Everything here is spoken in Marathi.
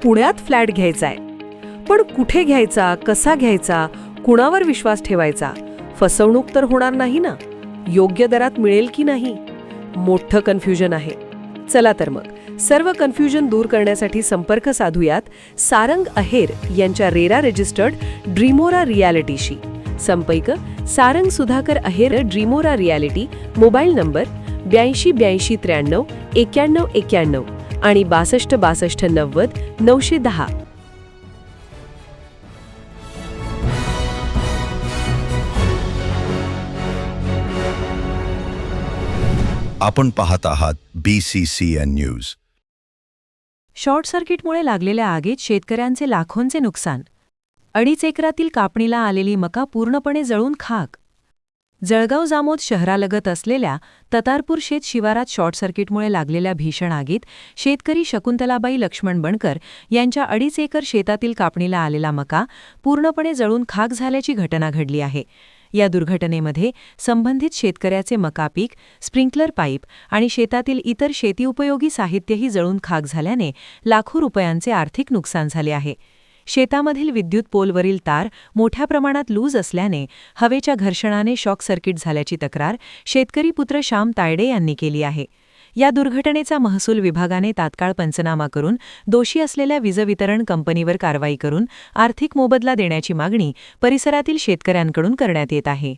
पुण्यात फ्लॅट घ्यायचाय. पण कुठे घ्यायचा, कसा घ्यायचा, कुणावर विश्वास ठेवायचा? फसवणूक तर होणार नाही ना? योग्य दरात मिळेल की नाही? मोठं कन्फ्युजन आहे. चला तर मग सर्व कन्फ्युजन दूर करण्यासाठी संपर्क साधूयात सारंग अहेर यांच्या रेरा रजिस्टर्ड ड्रीमोरा रियालिटीशी. संपर्क सारंग सुधाकर अहेर, ड्रीमोरा रियालिटी. मोबाईल नंबर 82 83 91 91 आणि 62 62 90 910. आपण पाहत आहात BCCN न्यूज. शॉर्ट सर्किटमुळे लागलेल्या आगीत शेतकऱ्यांचे लाखोंचे नुकसान. 2.5 एकरातील कापणीला आलेली मका पूर्णपणे जळून खाक. जळगाव जामोद शहरालगत असलेल्या ततारपूर शेत शिवारात शॉर्ट सर्किटमुळे लागलेल्या भीषण आगीत शेतकरी शकुंतलाबाई लक्ष्मण बनकर यांच्या 2.5 एकर शेतातील कापणीला आलेला मका पूर्णपणे जळून खाक झाल्याची घटना घडली आहे. या दुर्घटनेमध्ये संबंधित शेतकऱ्याचे मका पीक, स्प्रिंकलर पाईप आणि शेतातील इतर शेतीउपयोगी साहित्यही जळून खाक झाल्याने लाखो रुपयांचे आर्थिक नुकसान झाले आहे. शेतामधील विद्युत पोलवरील तार मोठ्या प्रमाणात लूज असल्याने हवेच्या घर्षणाने शॉक सर्किट झाल्याची तक्रार शेतकरी पुत्र श्याम तायडे यांनी केली आहे. या दुर्घटनेचा महसूल विभागाने तात्काळ पंचनामा करून दोषी असलेल्या वीज वितरण कंपनीवर कारवाई करून आर्थिक मोबदला देण्याची मागणी परिसरातील शेतकऱ्यांकडून करण्यात येत आहे.